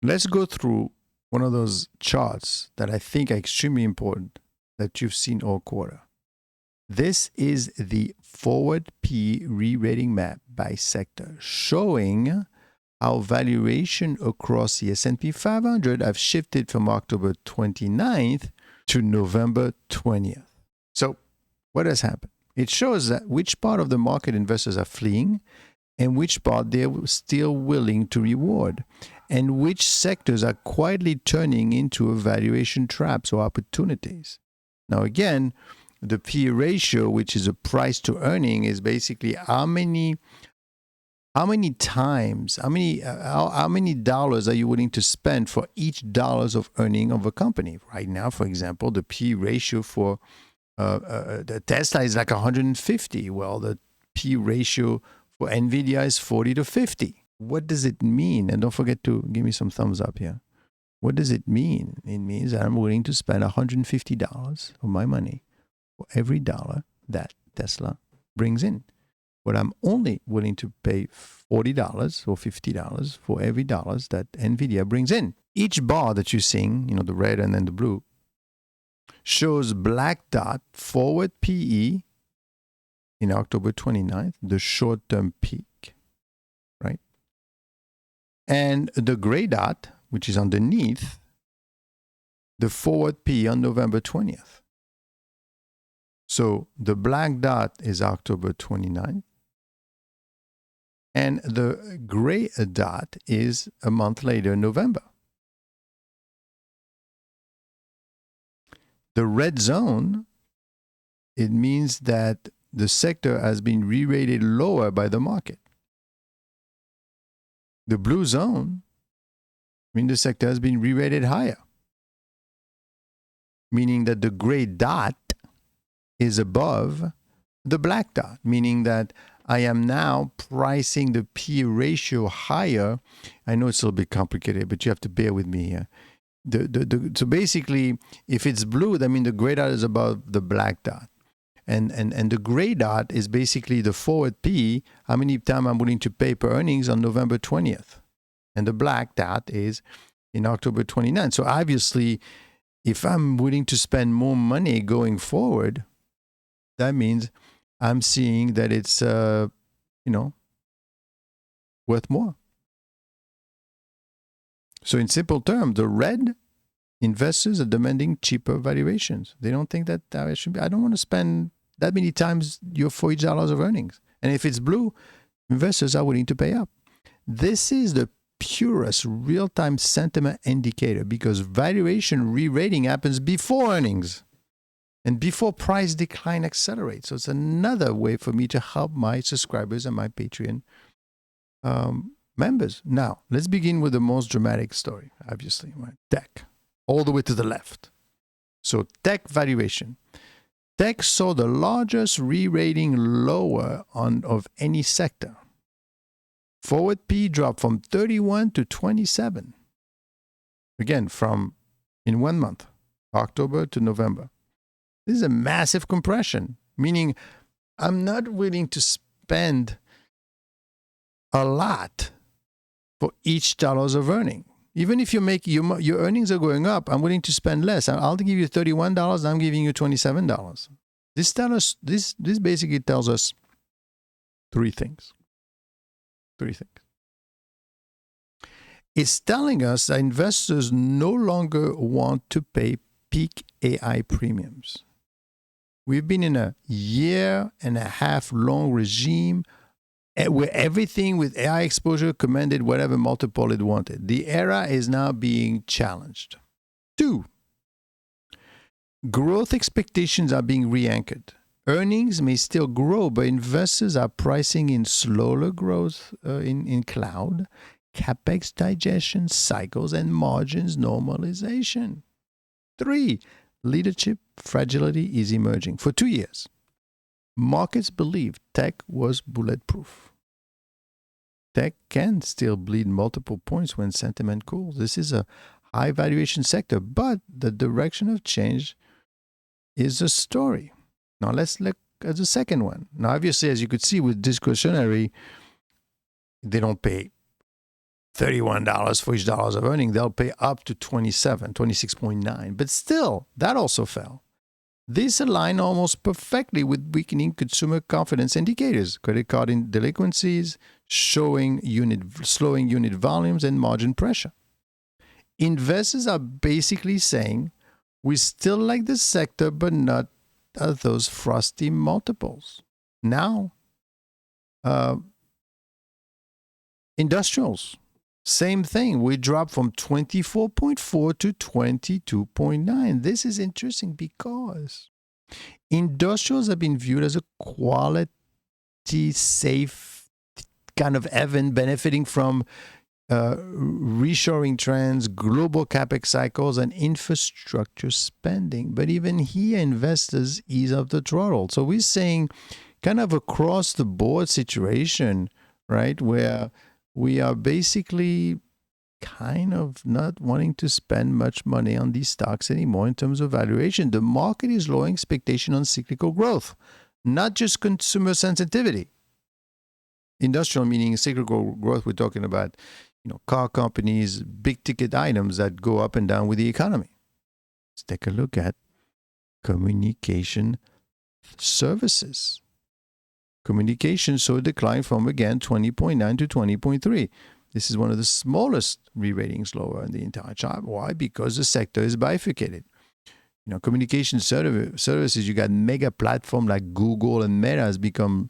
Let's go through one of those charts that I think are extremely important that you've seen all quarter. This is the forward P re-rating map by sector, showing how valuation across the S&P 500 have shifted from October 29th to November 20th. So what has happened? It shows that which part of the market investors are fleeing and which part they're still willing to reward, and which sectors are quietly turning into valuation traps or opportunities. Now, again, the P ratio, which is a price to earning, is basically how many dollars are you willing to spend for each dollars of earning of a company. Right now, for example, the P ratio for the Tesla is like 150. Well, the P ratio for NVIDIA is 40 to 50. What does it mean? And don't forget to give me some thumbs up here. What does it mean? It means that I'm willing to spend $150 of my money for every dollar that Tesla brings in. But I'm only willing to pay $40 or $50 for every dollar that NVIDIA brings in. Each bar that you're seeing, the red and then the blue, shows black dot forward PE in October 29th, the short-term peak, right? And the gray dot, which is underneath, the forward PE on November 20th. So the black dot is October 29th, and the gray dot is a month later, November. The red zone, it means that the sector has been re-rated lower by the market. The blue zone means the sector has been re-rated higher, meaning that the gray dot is above the black dot, meaning that I am now pricing the P ratio higher. I know it's a little bit complicated, but you have to bear with me here. So basically, if it's blue, that means the gray dot is above the black dot. And the gray dot is basically the forward P, how many times I'm willing to pay per earnings on November 20th. And the black dot is in October 29th. So obviously, if I'm willing to spend more money going forward, that means I'm seeing that it's, worth more. So in simple terms, the red investors are demanding cheaper valuations. They don't think that I don't want to spend that many times for each dollars of earnings. And if it's blue, investors are willing to pay up. This is the purest real-time sentiment indicator because valuation re-rating happens before earnings and before price decline accelerates. So it's another way for me to help my subscribers and my Patreon members. Now, let's begin with the most dramatic story, obviously, right? Tech, all the way to the left. So tech valuation. Tech saw the largest re-rating lower of any sector. Forward P dropped from 31 to 27. Again, in 1 month, October to November. This is a massive compression, meaning I'm not willing to spend a lot for each dollars of earning. Even if your earnings are going up, I'm willing to spend less. I'll give you $31, I'm giving you $27. This basically tells us three things. It's telling us that investors no longer want to pay peak AI premiums. We've been in a 1.5 year long regime where everything with AI exposure commanded whatever multiple it wanted. The era is now being challenged. 2, growth expectations are being re-anchored. Earnings may still grow, but investors are pricing in slower growth in cloud, capex digestion cycles, and margins normalization. 3, leadership fragility is emerging. For 2 years, markets believed tech was bulletproof. Tech can still bleed multiple points when sentiment cools. This is a high valuation sector, but the direction of change is a story. Now let's look at the second one. Now, obviously, as you could see with discretionary, they don't pay $31 for each dollars of earning, they'll pay up to 26.9. But still, that also fell. This aligns almost perfectly with weakening consumer confidence indicators, credit card delinquencies, slowing unit volumes, and margin pressure. Investors are basically saying, we still like the sector, but not at those frosty multiples. Now, industrials, same thing. We dropped from 24.4 to 22.9. This is interesting because industrials have been viewed as a quality, safe kind of haven, benefiting from reshoring trends, global capex cycles, and infrastructure spending. But even here, investors ease up the throttle. So we're saying kind of across the board situation, right, where we are basically kind of not wanting to spend much money on these stocks anymore in terms of valuation. The market is lowering expectation on cyclical growth, not just consumer sensitivity. Industrial meaning cyclical growth, we're talking about, car companies, big ticket items that go up and down with the economy. Let's take a look at communication services. Communication saw a decline from, again, 20.9 to 20.3. This is one of the smallest re-ratings lower in the entire chart. Why? Because the sector is bifurcated. Communication services, you got mega platform like Google and Meta has become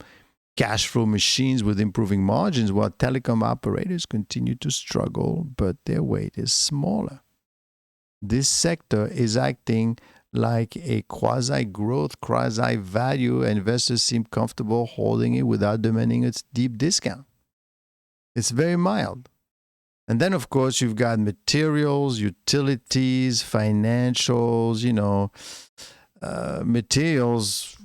cash flow machines with improving margins, while telecom operators continue to struggle, but their weight is smaller. This sector is acting like a quasi-growth, quasi-value. Investors seem comfortable holding it without demanding its deep discount. It's very mild. And then, of course, you've got materials, utilities, financials, materials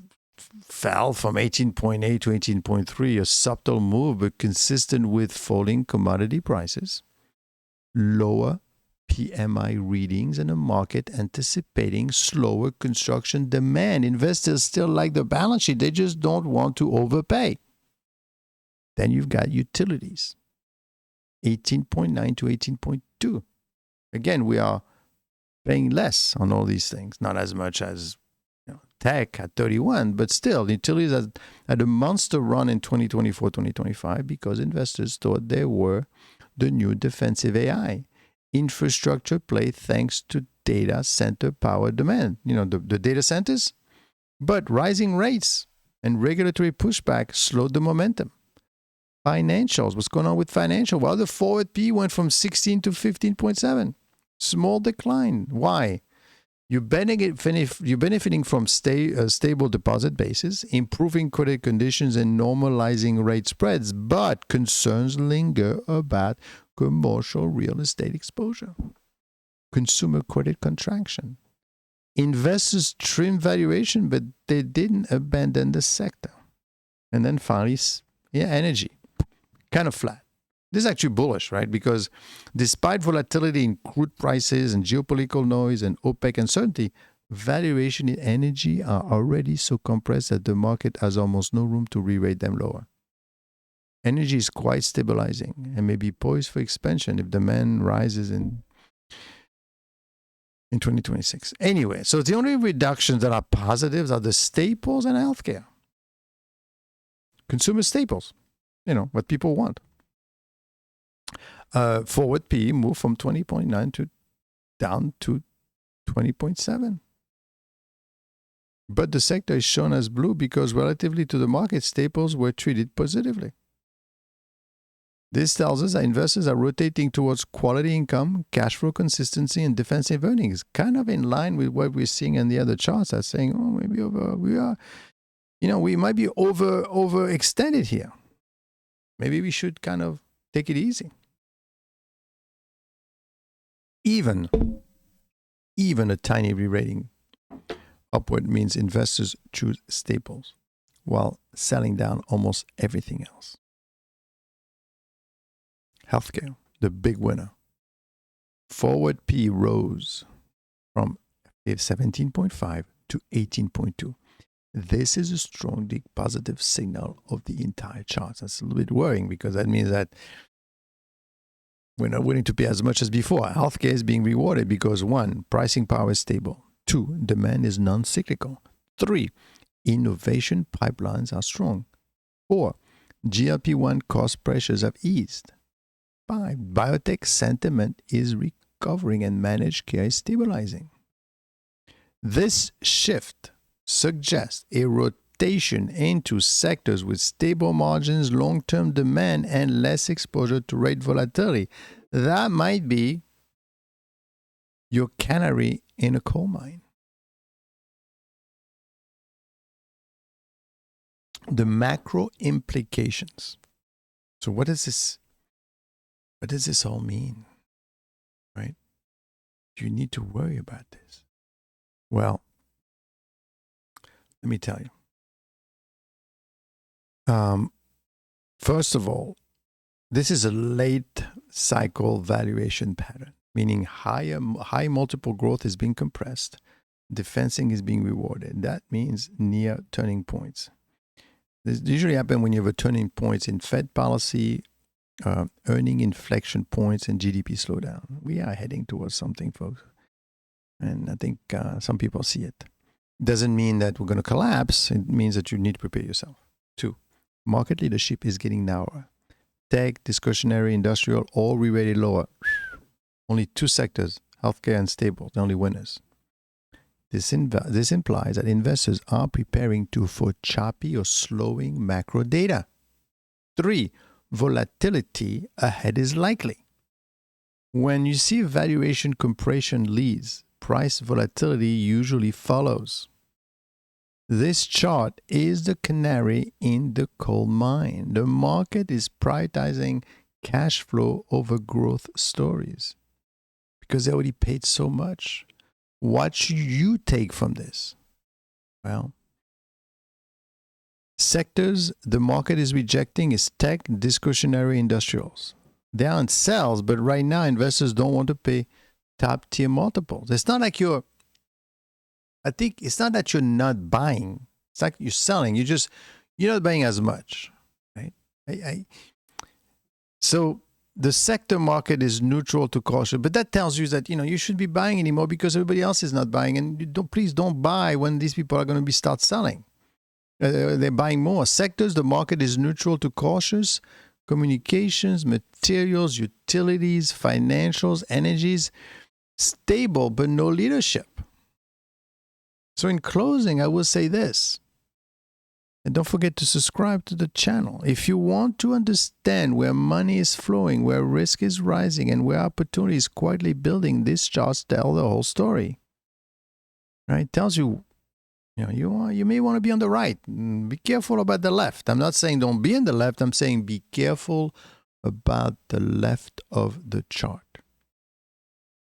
fell from 18.8 to 18.3, a subtle move, but consistent with falling commodity prices, lower PMI readings, and a market anticipating slower construction demand. Investors still like the balance sheet. They just don't want to overpay. Then you've got utilities, 18.9 to 18.2. Again, we are paying less on all these things, not as much as tech at 31, but still, utilities had a monster run in 2024, 2025 because investors thought they were the new defensive AI infrastructure play thanks to data center power demand. The data centers, but rising rates and regulatory pushback slowed the momentum. Financials, what's going on with financial? Well, the forward P went from 16 to 15.7. Small decline. Why? You're benefiting from stable deposit bases, improving credit conditions, and normalizing rate spreads, but concerns linger about commercial real estate exposure, consumer credit contraction. Investors trim valuation, but they didn't abandon the sector. And then finally, energy, kind of flat. This is actually bullish, right? Because despite volatility in crude prices and geopolitical noise and OPEC uncertainty, valuation in energy are already so compressed that the market has almost no room to re-rate them lower. Energy is quite stabilizing and may be poised for expansion if demand rises in 2026. Anyway, so the only reductions that are positives are the staples and healthcare. Consumer staples, what people want. Forward PE moved from 20.9 to down to 20.7. But the sector is shown as blue because relatively to the market, staples were treated positively. This tells us that investors are rotating towards quality income, cash flow consistency, and defensive earnings, kind of in line with what we're seeing in the other charts. That's saying, maybe we might be overextended here. Maybe we should kind of take it easy. Even a tiny re-rating upward means investors choose staples while selling down almost everything else. Healthcare, the big winner. Forward P rose from 17.5 to 18.2. This is a strongly positive signal of the entire chart. That's a little bit worrying because that means that We're not willing to pay as much as before. Healthcare is being rewarded because 1, pricing power is stable. 2, demand is non-cyclical. 3, innovation pipelines are strong. 4, GLP-1 cost pressures have eased. 5, biotech sentiment is recovering and managed care is stabilizing. This shift suggests a rotation into sectors with stable margins, long-term demand, and less exposure to rate volatility. That might be your canary in a coal mine. The macro implications. So what does this all mean? Right? Do you need to worry about this? Well, let me tell you. First of all, this is a late cycle valuation pattern, meaning high multiple growth is being compressed, defensing is being rewarded. That means near turning points. This usually happens when you have a turning points in Fed policy, earning inflection points, and GDP slowdown. We are heading towards something, folks. And I think some people see it. Doesn't mean that we're going to collapse. It means that you need to prepare yourself. 2, market leadership is getting narrower. Tech, discretionary, industrial, all re-rated lower. Only 2 sectors, healthcare and stable, the only winners. This implies that investors are preparing for choppy or slowing macro data. 3, volatility ahead is likely. When you see valuation compression leads, price volatility usually follows. This chart is the canary in the coal mine. The market is prioritizing cash flow over growth stories because they already paid so much. What should you take from this? Well, sectors the market is rejecting is tech, discretionary, industrials. They are on sales, but right now investors don't want to pay top tier multiples. It's not like you're not buying. It's like you're selling. You're not buying as much, right? So the sector market is neutral to cautious, but that tells you that you shouldn't be buying anymore because everybody else is not buying, and please don't buy when these people are going to start selling. They're buying more. Sectors, the market is neutral to cautious. Communications, materials, utilities, financials, energies, stable but no leadership. So in closing, I will say this. And don't forget to subscribe to the channel. If you want to understand where money is flowing, where risk is rising, and where opportunity is quietly building, this charts tell the whole story. Right? It tells you, you may want to be on the right. Be careful about the left. I'm not saying don't be on the left. I'm saying be careful about the left of the chart.